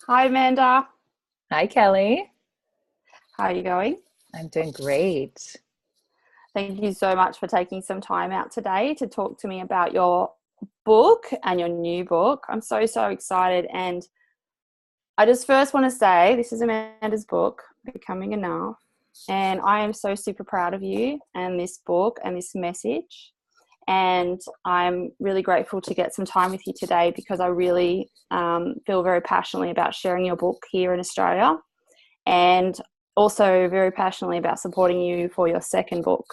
Hi, Amanda. Hi, Kelly. How are you going? I'm doing great. Thank you so much for taking some time out today to talk to me about your book and your new book. I'm so excited. And I just first want to say this is Amanda's book, Becoming Enough. And I am so super proud of you and this book and this message. And I'm really grateful to get some time with you today because I really feel very passionately about sharing your book here in Australia, and also very passionately about supporting you for your second book.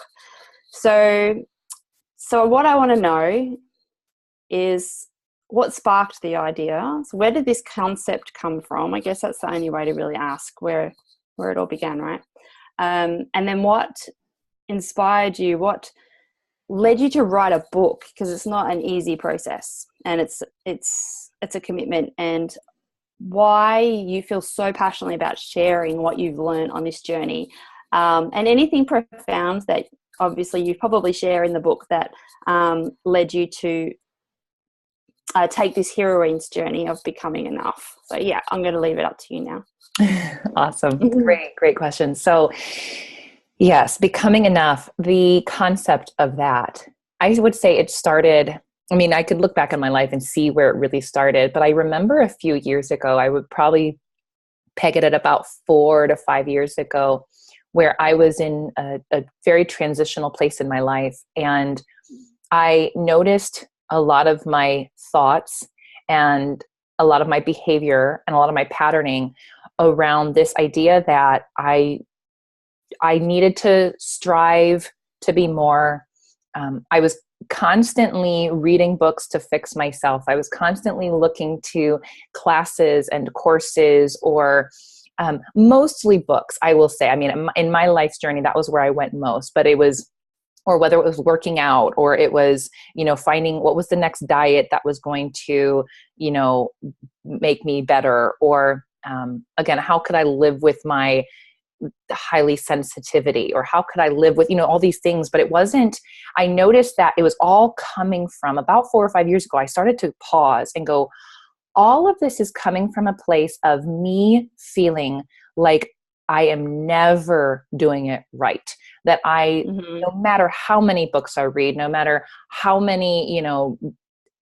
So what I want to know is what sparked the idea. So where did this concept come from? I guess that's the only way to really ask where it all began, right? And then what inspired you? What led you to write a book? Because it's not an easy process, and it's a commitment. And why you feel so passionately about sharing what you've learned on this journey, and anything profound that obviously you probably share in the book that led you to take this heroine's journey of becoming enough. So yeah, I'm going to leave it up to you now. Awesome. Great question. So, yes, becoming enough, the concept of that, I would say it started. I mean, I could look back on my life and see where it really started, but I remember a few years ago, I would probably peg it at about 4 to 5 years ago, where I was in a very transitional place in my life. And I noticed a lot of my thoughts and a lot of my behavior and a lot of my patterning around this idea that I needed to strive to be more. I was constantly reading books to fix myself. I was constantly looking to classes and courses, or mostly books, I will say. I mean, in my life's journey, that was where I went most, but it was, or whether it was working out, or it was, finding what was the next diet that was going to, make me better, or again, how could I live with my highly sensitivity, or how could I live with, all these things. But it wasn't, I noticed that it was all coming from about 4 or 5 years ago. I started to pause and go, all of this is coming from a place of me feeling like I am never doing it right. That Mm-hmm. no matter how many books I read, no matter how many,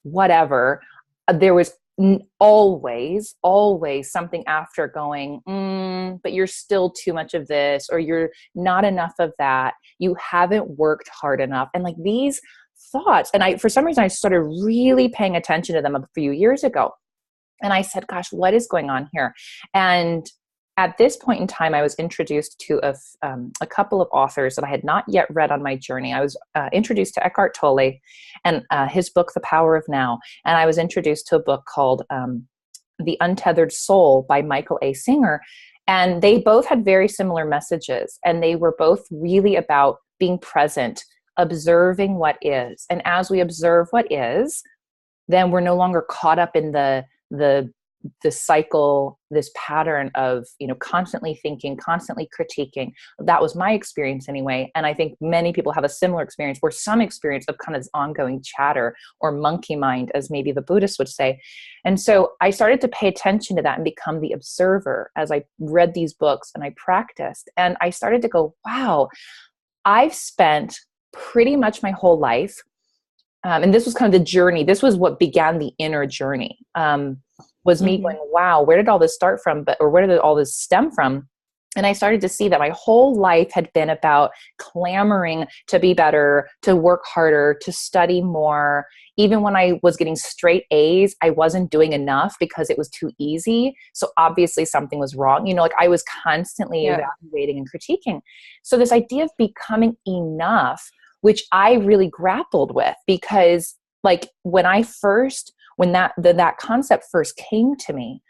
whatever, there was always something after going, but you're still too much of this, or you're not enough of that. You haven't worked hard enough. And like these thoughts, and for some reason, I started really paying attention to them a few years ago. And I said, gosh, what is going on here? And at this point in time, I was introduced to a couple of authors that I had not yet read on my journey. I was introduced to Eckhart Tolle and his book, The Power of Now. And I was introduced to a book called The Untethered Soul by Michael A. Singer. And they both had very similar messages. And they were both really about being present, observing what is. And as we observe what is, then we're no longer caught up in the cycle, this pattern of, constantly thinking, constantly critiquing. That was my experience anyway. And I think many people have a similar experience, or some experience of kind of this ongoing chatter, or monkey mind, as maybe the Buddhists would say. And so I started to pay attention to that and become the observer as I read these books and I practiced. And I started to go, wow, I've spent pretty much my whole life, and this was kind of the journey. This was what began the inner journey. Was me Mm-hmm. going, wow, where did all this start from? Or where did all this stem from? And I started to see that my whole life had been about clamoring to be better, to work harder, to study more. Even when I was getting straight A's, I wasn't doing enough because it was too easy. So obviously something was wrong. Like I was constantly Yeah. evaluating and critiquing. So this idea of becoming enough, which I really grappled with, because like when that concept first came to me,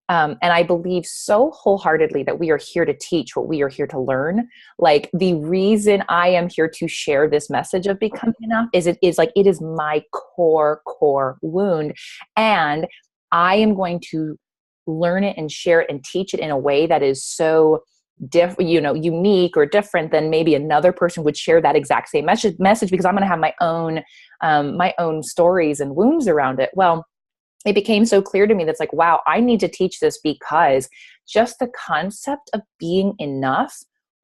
and I believe so wholeheartedly that we are here to teach what we are here to learn. Like the reason I am here to share this message of becoming enough is it is my core wound. And I am going to learn it and share it and teach it in a way that is so unique or different than maybe another person would share that exact same message, because I'm going to have my own stories and wounds around it. Well, it became so clear to me that's like, wow, I need to teach this, because just the concept of being enough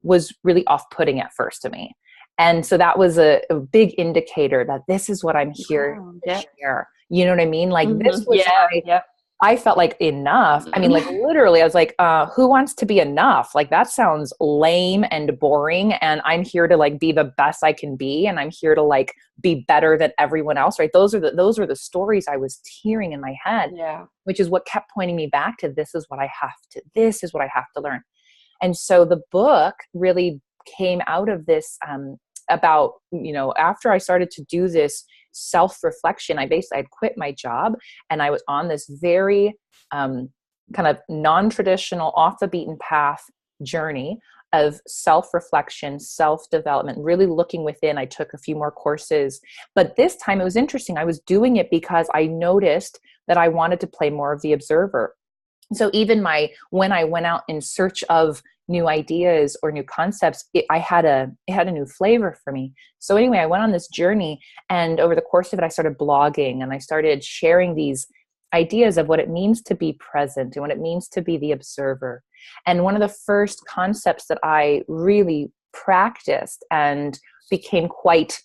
was really off-putting at first to me. And so that was a big indicator that this is what I'm here Wow, to yeah. share. You know what I mean? Like this was Yeah, my, yeah. I felt like enough. I mean, like literally, I was like, who wants to be enough? Like that sounds lame and boring. And I'm here to like be the best I can be. And I'm here to like be better than everyone else. Right. Those are the stories I was hearing in my head, Yeah. which is what kept pointing me back to this is what I have to learn. And so the book really came out of this, about, after I started to do this self-reflection, I'd quit my job, and I was on this very kind of non-traditional, off the beaten path journey of self-reflection, self-development, really looking within. I took a few more courses, but this time it was interesting. I was doing it because I noticed that I wanted to play more of the observer. So even when I went out in search of new ideas or new concepts, it had a new flavor for me. So anyway, I went on this journey, and over the course of it, I started blogging, and I started sharing these ideas of what it means to be present and what it means to be the observer. And one of the first concepts that I really practiced and became quite,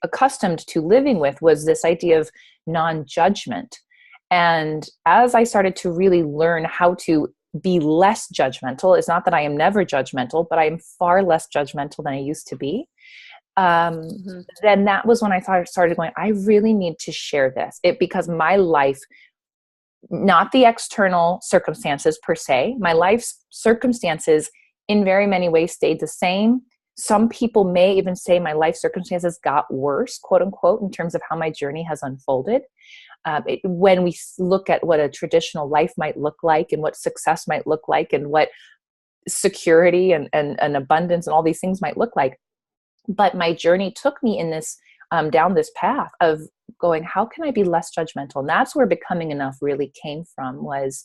accustomed to living with was this idea of non-judgment. And as I started to really learn how to be less judgmental, it's not that I am never judgmental, but I am far less judgmental than I used to be. Then that was when I started going, I really need to share this. Because my life, not the external circumstances per se, my life's circumstances in very many ways stayed the same. Some people may even say my life circumstances got worse, quote unquote, in terms of how my journey has unfolded. When we look at what a traditional life might look like and what success might look like and what security and abundance and all these things might look like. But my journey took me in this, down this path of going, how can I be less judgmental? And that's where Becoming Enough really came from, was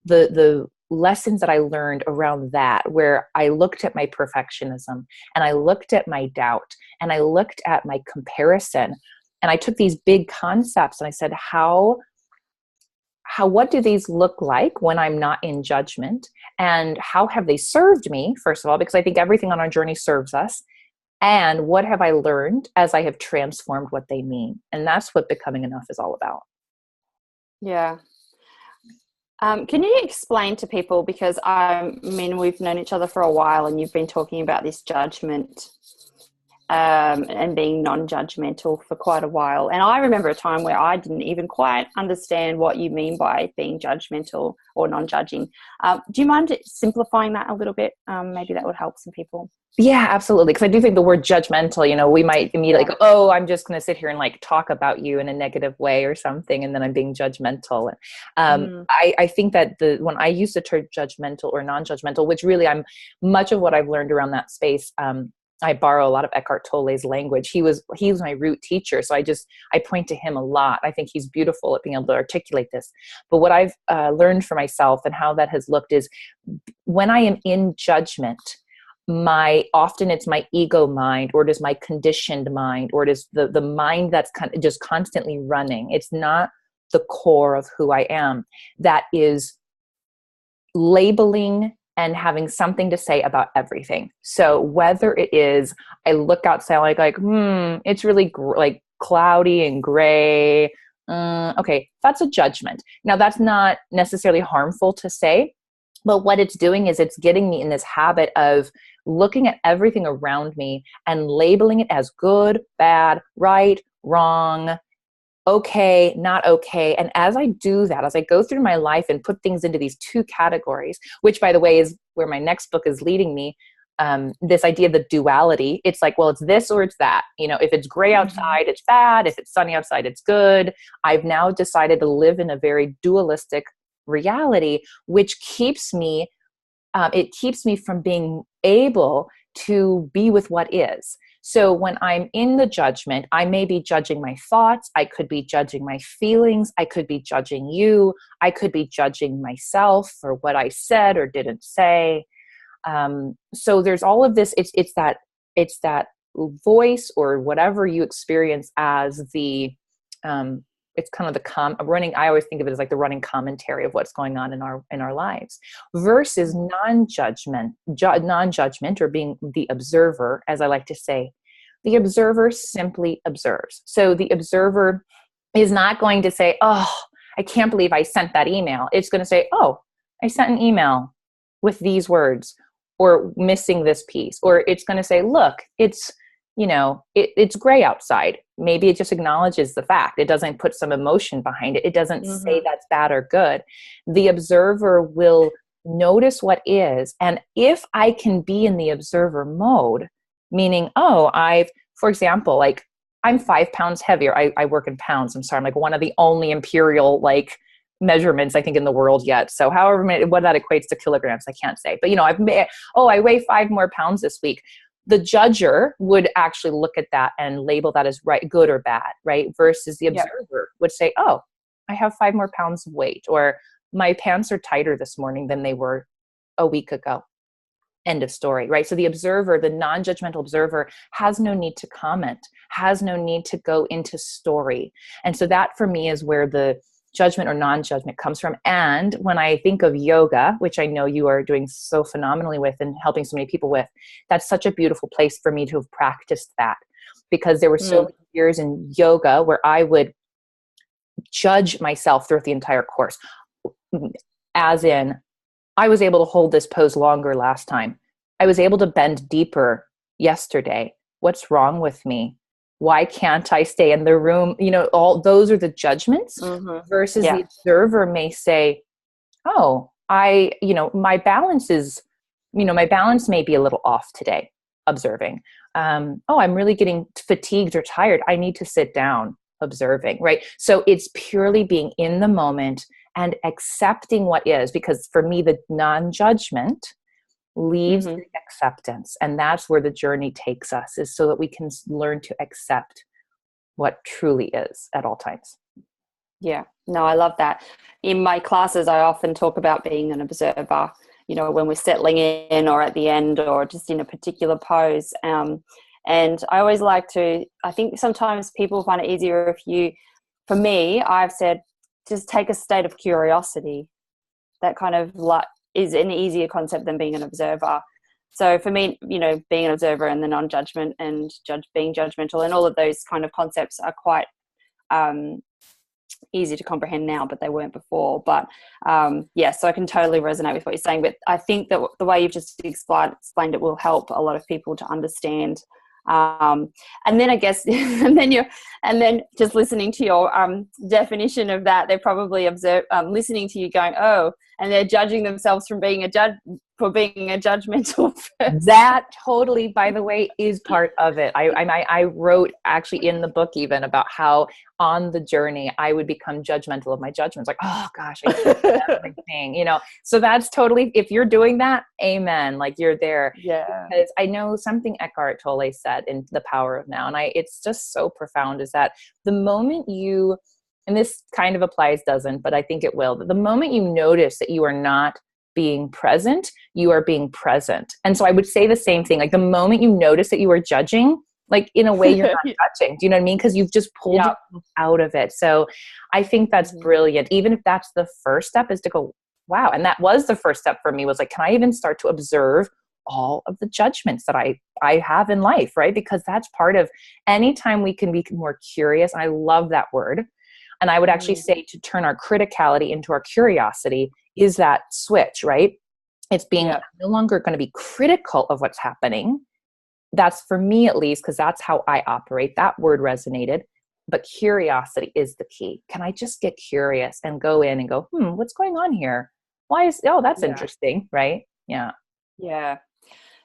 the lessons that I learned around that, where I looked at my perfectionism and I looked at my doubt and I looked at my comparison. And I took these big concepts and I said, what do these look like when I'm not in judgment? And how have they served me, first of all, because I think everything on our journey serves us. And what have I learned as I have transformed what they mean? And that's what Becoming Enough is all about. Yeah. Can you explain to people, because I mean, we've known each other for a while and you've been talking about this judgment and being non-judgmental for quite a while. And I remember a time where I didn't even quite understand what you mean by being judgmental or non-judging. Do you mind simplifying that a little bit? Maybe that would help some people. Yeah, absolutely. Because I do think the word judgmental, we might immediately go, oh, I'm just going to sit here and like talk about you in a negative way or something, and then I'm being judgmental. I think that when I use the term judgmental or non-judgmental, which really much of what I've learned around that space, I borrow a lot of Eckhart Tolle's language. He was my root teacher. So I point to him a lot. I think he's beautiful at being able to articulate this. But what I've learned for myself and how that has looked is, when I am in judgment, often it's my ego mind, or it is my conditioned mind, or it is the mind that's just constantly running. It's not the core of who I am. That is labeling and having something to say about everything. So whether it is, I look outside like, it's really like cloudy and gray. Okay, that's a judgment. Now that's not necessarily harmful to say, but what it's doing is it's getting me in this habit of looking at everything around me and labeling it as good, bad, right, wrong, okay, not okay. And as I do that, as I go through my life and put things into these two categories, which by the way is where my next book is leading me, this idea of the duality, it's like, well, it's this or it's that. If it's gray outside, it's bad. If it's sunny outside, it's good. I've now decided to live in a very dualistic reality, which keeps me from being able to be with what is. So when I'm in the judgment, I may be judging my thoughts. I could be judging my feelings. I could be judging you. I could be judging myself for what I said or didn't say. So there's all of this. It's that voice, or whatever you experience as the it's kind of running, I always think of it as like the running commentary of what's going on in our lives, versus non-judgment, or being the observer, as I like to say. The observer simply observes. So the observer is not going to say, oh, I can't believe I sent that email. It's going to say, oh, I sent an email with these words, or missing this piece. Or it's going to say, look, it's, it's gray outside. Maybe it just acknowledges the fact. It doesn't put some emotion behind it. It doesn't say that's bad or good. The observer will notice what is. And if I can be in the observer mode, meaning, for example, like, I'm 5 pounds heavier. I work in pounds. I'm sorry. I'm like one of the only imperial measurements I think in the world yet. So however many, what that equates to kilograms, I can't say. But I weigh 5 more pounds this week. The judger would actually look at that and label that as right, good or bad, right? Versus the observer would say, oh, I have 5 more pounds of weight, or my pants are tighter this morning than they were a week ago. End of story, right? So the observer, the non-judgmental observer, has no need to comment, has no need to go into story. And so that for me is where the judgment or non-judgment comes from. And when I think of yoga, which I know you are doing so phenomenally with and helping so many people with, that's such a beautiful place for me to have practiced that, because there were so many years in yoga where I would judge myself throughout the entire course. As in, I was able to hold this pose longer last time. I was able to bend deeper yesterday. What's wrong with me? Why can't I stay in the room? All those are the judgments, versus the observer may say, oh, my balance may be a little off today, observing. I'm really getting fatigued or tired. I need to sit down, observing, right? So it's purely being in the moment and accepting what is, because for me, the non-judgment leads to acceptance. And that's where the journey takes us, is so that we can learn to accept what truly is at all times. Yeah, no, I love that. In my classes, I often talk about being an observer, when we're settling in or at the end or just in a particular pose. And I always I think sometimes people find it easier for me, I've said, just take a state of curiosity. That kind of is an easier concept than being an observer. So for me, being an observer and the non-judgment and being judgmental and all of those kind of concepts are quite easy to comprehend now, but they weren't before. But so I can totally resonate with what you're saying. But I think that the way you've just explained it will help a lot of people to understand. And then I guess, and then just listening to your definition of that, they're probably listening to you going, oh, and they're judging themselves for being a judgmental person. That totally, by the way, is part of it. I wrote actually in the book even about how on the journey I would become judgmental of my judgments. Like, oh gosh, I can't do everything, So that's totally, if you're doing that, amen. Like, you're there. Yeah. Because I know something Eckhart Tolle said in The Power of Now, and it's just so profound, is that the moment you, and this kind of applies, doesn't, but I think it will, the moment you notice that you are not being present, you are being present. And so I would say the same thing. Like, the moment you notice that you are judging, like, in a way you're not judging. Do you know what I mean? Because you've just pulled yourself out of it. So I think that's brilliant. Even if that's the first step, is to go, wow. And that was the first step for me, was like, can I even start to observe all of the judgments that I have in life, right? Because that's part of, anytime we can be more curious, and I love that word. And I would actually say to turn our criticality into our curiosity is that switch, right? It's being no longer going to be critical of what's happening. That's for me, at least, because that's how I operate. That word resonated. But curiosity is the key. Can I just get curious and go in and go, what's going on here? That's interesting, right? Yeah. Yeah.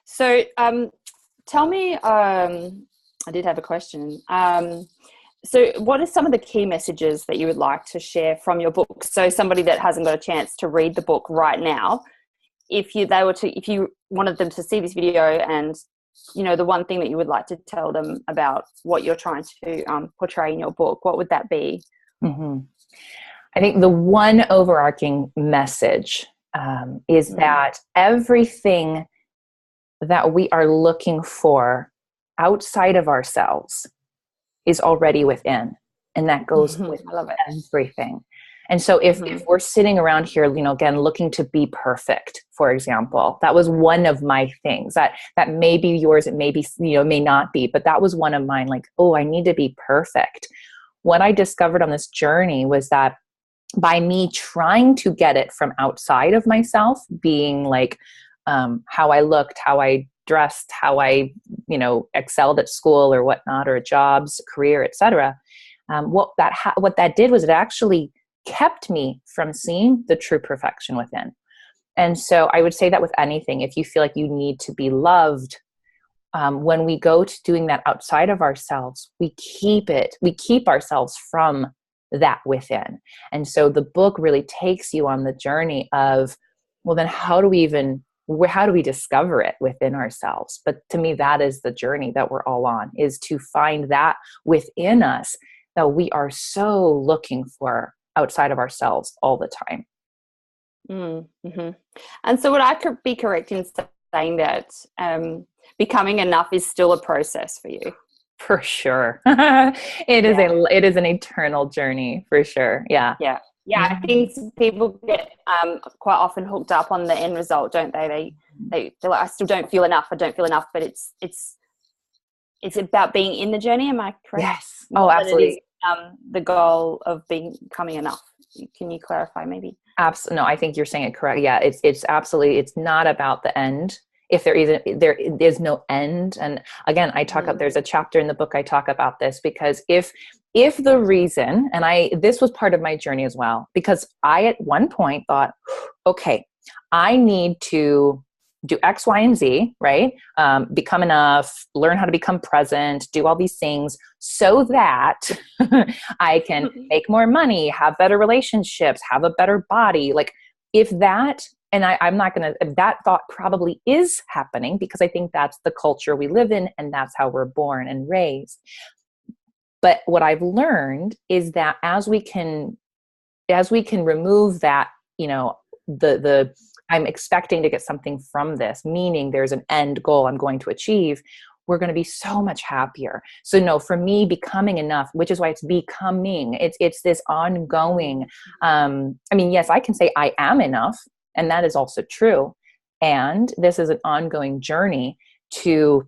So tell me, I did have a question. So what are some of the key messages that you would like to share from your book? So somebody that hasn't got a chance to read the book right now, if you wanted them to see this video and, the one thing that you would like to tell them about what you're trying to portray in your book, what would that be? Mm-hmm. I think the one overarching message is that everything that we are looking for outside of ourselves is already within. And that goes with I love it. everything. And so if we're sitting around here, again, looking to be perfect, for example, that was one of my things that may be yours. It may be, may not be, but that was one of mine. Like, oh, I need to be perfect. What I discovered on this journey was that by me trying to get it from outside of myself, being like, how I looked, how I dressed, how I, excelled at school or whatnot, or jobs, career, etc. What that did was it actually kept me from seeing the true perfection within. And so I would say that with anything, if you feel like you need to be loved, when we go to doing that outside of ourselves, we keep ourselves from that within. And so the book really takes you on the journey of, well, then how do we discover it within ourselves? But to me, that is the journey that we're all on, is to find that within us that we are so looking for outside of ourselves all the time. Mm-hmm. And so would I be correct in saying that becoming enough is still a process for you? For sure. It is an eternal journey, for sure. Yeah. Yeah. Yeah, I think people get quite often hooked up on the end result, don't they? They're like, I still don't feel enough. I don't feel enough. But it's about being in the journey. Am I correct? Yes. Oh, absolutely. It is the goal of becoming enough. Can you clarify, maybe? Absolutely. No, I think you're saying it correct. Yeah, it's absolutely. It's not about the end. If there is no end. And again, there's a chapter in the book I talk about this, because if the reason, and this was part of my journey as well, because I at one point thought, okay, I need to do X, Y, and Z, right? Become enough, learn how to become present, do all these things so that I can make more money, have better relationships, have a better body. Like if that, and I'm not going to, that thought probably is happening, because I think that's the culture we live in and that's how we're born and raised. But what I've learned is that as we can remove that, the I'm expecting to get something from this, meaning there's an end goal I'm going to achieve, we're going to be so much happier. So no, for me, becoming enough, which is why it's becoming, it's this ongoing, yes, I can say I am enough, and that is also true. And this is an ongoing journey to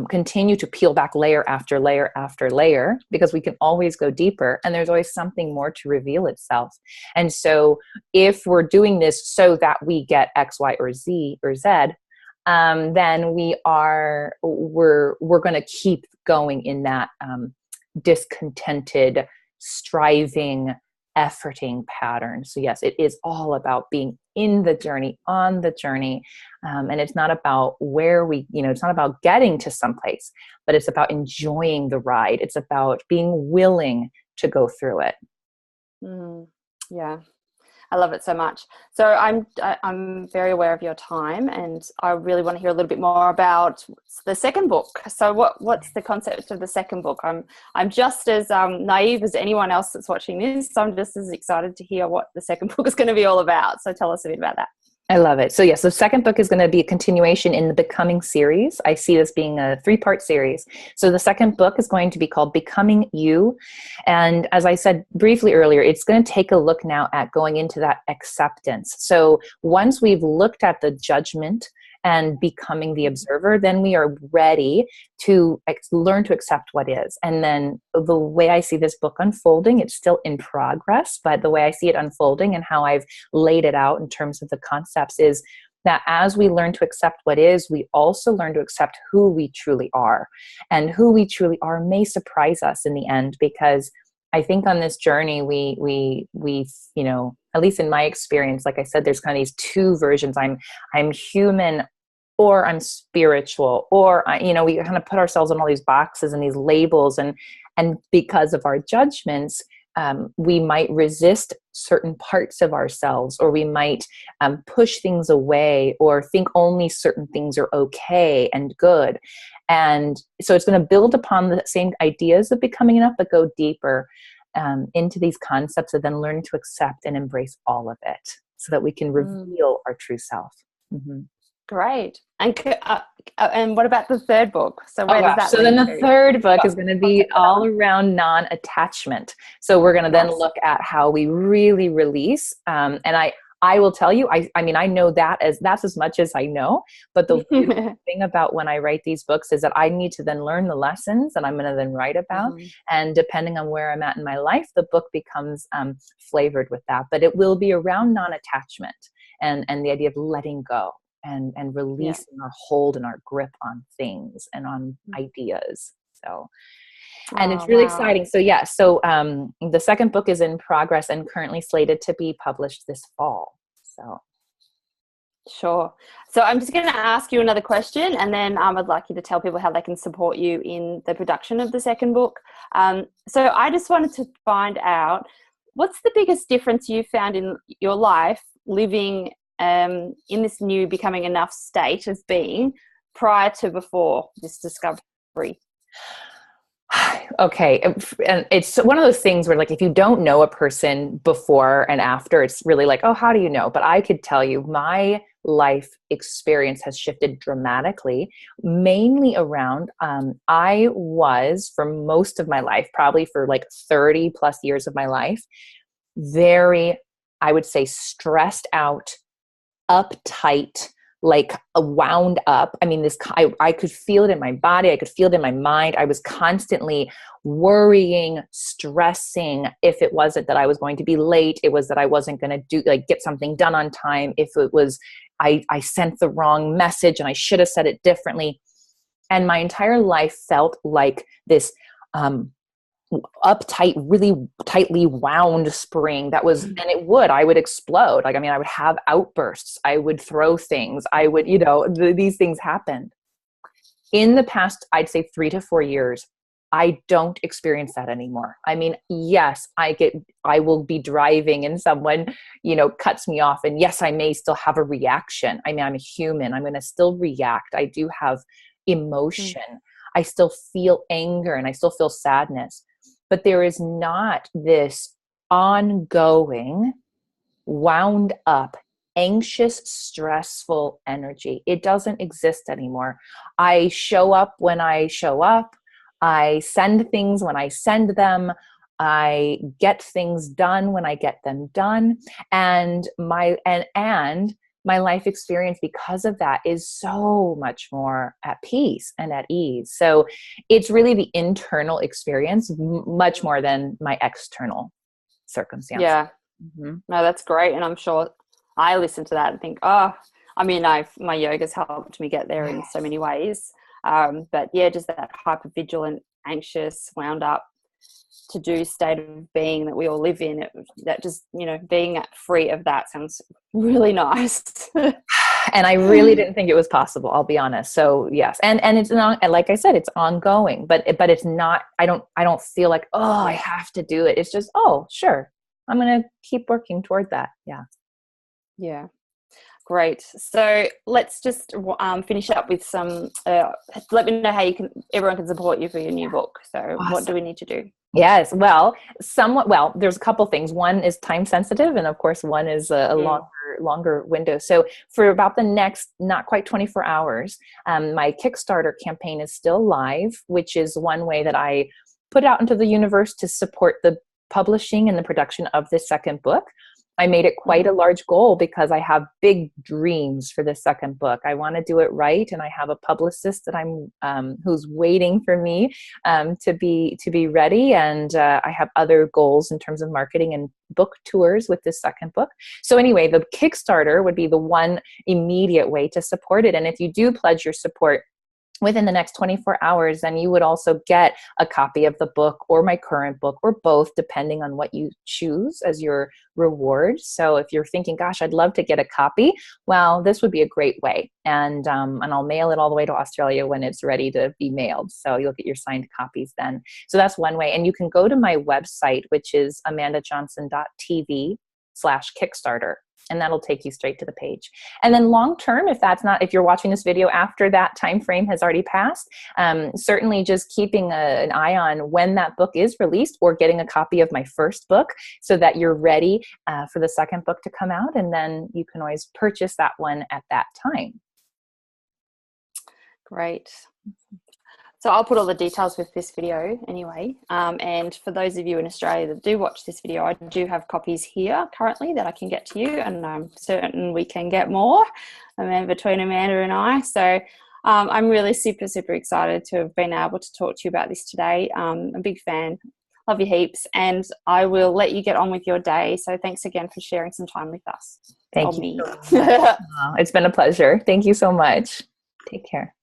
continue to peel back layer after layer after layer, because we can always go deeper and there's always something more to reveal itself. And so if we're doing this so that we get X, Y, or Z, then we're going to keep going in that discontented, striving, efforting pattern. So yes, it is all about being in the journey, on the journey. And it's not about it's not about getting to someplace, but it's about enjoying the ride. It's about being willing to go through it. Yeah. I love it so much. So I'm very aware of your time, and I really want to hear a little bit more about the second book. So what's the concept of the second book? I'm just as naive as anyone else that's watching this. So I'm just as excited to hear what the second book is going to be all about. So tell us a bit about that. I love it. So yes, the second book is going to be a continuation in the Becoming series. I see this being a 3-part series. So the second book is going to be called Becoming You. And as I said briefly earlier, it's going to take a look now at going into that acceptance. So once we've looked at the judgment and becoming the observer, then we are ready to learn to accept what is. And then the way I see this book unfolding, it's still in progress, but the way I see it unfolding and how I've laid it out in terms of the concepts is that as we learn to accept what is, we also learn to accept who we truly are. And who we truly are may surprise us in the end, because I think on this journey, we at least in my experience, like I said, there's kind of these two versions. I'm human, or I'm spiritual, or we kind of put ourselves in all these boxes and these labels, and because of our judgments, we might resist certain parts of ourselves, or we might push things away, or think only certain things are okay and good. And so it's going to build upon the same ideas of becoming enough, but go deeper into these concepts of then learning to accept and embrace all of it so that we can reveal our true self. Mm-hmm. Great. And what about the third book? So Oh where does gosh. that So then lead the to? third book is going to be all around non-attachment. So we're going to then Nice. look at how we really release. And I will tell you, I mean, I know that's as much as I know, but the beautiful thing about when I write these books is that I need to then learn the lessons that I'm going to then write about. Mhm. And depending on where I'm at in my life, the book becomes flavored with that, but it will be around non-attachment and the idea of letting go and Yeah. releasing our hold and our grip on things and on ideas. So, and Oh, it's really wow. exciting. So yeah, so the second book is in progress and currently slated to be published this fall. So Sure. So I'm just going to ask you another question, and then I'd like you to tell people how they can support you in the production of the second book. So I just wanted to find out, what's the biggest difference you found in your life living in this new becoming enough state of being prior to before this discovery? okay, and it's one of those things where, like, if you don't know a person before and after, it's really like, oh, how do you know? But I could tell you my life experience has shifted dramatically, mainly around I was, for most of my life, probably for like 30 plus years of my life, very, I would say, stressed out, uptight, like wound up. I mean, I could feel it in my body. I could feel it in my mind. I was constantly worrying, stressing. If it wasn't that I was going to be late, it was that I wasn't going to get something done on time. If it was, I sent the wrong message and I should have said it differently. And my entire life felt like this, uptight, really tightly wound spring that was, and I would explode. Like, I mean, I would have outbursts. I would throw things. I would, these things happened. In the past, I'd say 3 to 4 years, I don't experience that anymore. I mean, yes, I will be driving and someone, cuts me off. And yes, I may still have a reaction. I mean, I'm a human. I'm going to still react. I do have emotion. I still feel anger and I still feel sadness. But there is not this ongoing, wound up, anxious, stressful energy. It doesn't exist anymore. I show up when I show up. I send things when I send them. I get things done when I get them done. And my life experience because of that is so much more at peace and at ease. So it's really the internal experience much more than my external circumstances. Yeah. Mm-hmm. No, that's great. And I'm sure I listen to that and think, oh, I mean, my yoga's helped me get there in so many ways. But yeah, just that hypervigilant, anxious, wound up, to do state of being that we all live in, that just, being free of that sounds really nice. And I really didn't think it was possible, I'll be honest. So yes. And it's not, like I said, it's ongoing, but it's not, I don't feel like, oh, I have to do it. It's just, oh, sure, I'm going to keep working toward that. Yeah. Yeah. Great. So let's just finish up with some, let me know how everyone can support you for your new book. So awesome. What do we need to do? Yes. Well, there's a couple things. One is time sensitive. And of course, one is a longer window. So for about the next, not quite 24 hours, my Kickstarter campaign is still live, which is one way that I put out into the universe to support the publishing and the production of this second book. I made it quite a large goal because I have big dreams for the second book. I want to do it right, and I have a publicist that who's waiting for me to be ready, and I have other goals in terms of marketing and book tours with this second book. So anyway, the Kickstarter would be the one immediate way to support it, and if you do pledge your support within the next 24 hours, then you would also get a copy of the book or my current book or both, depending on what you choose as your reward. So if you're thinking, gosh, I'd love to get a copy, well, this would be a great way. And I'll mail it all the way to Australia when it's ready to be mailed. So you'll get your signed copies then. So that's one way. And you can go to my website, which is amandajohnson.tv/Kickstarter. And that'll take you straight to the page. And then long term, if you're watching this video after that time frame has already passed, certainly just keeping an eye on when that book is released or getting a copy of my first book so that you're ready for the second book to come out. And then you can always purchase that one at that time. Great. So I'll put all the details with this video anyway. And for those of you in Australia that do watch this video, I do have copies here currently that I can get to you, and I'm certain we can get more between Amanda and I. So I'm really super, super excited to have been able to talk to you about this today. I'm a big fan. Love you heaps. And I will let you get on with your day. So thanks again for sharing some time with us. Thank you. So much. It's been a pleasure. Thank you so much. Take care.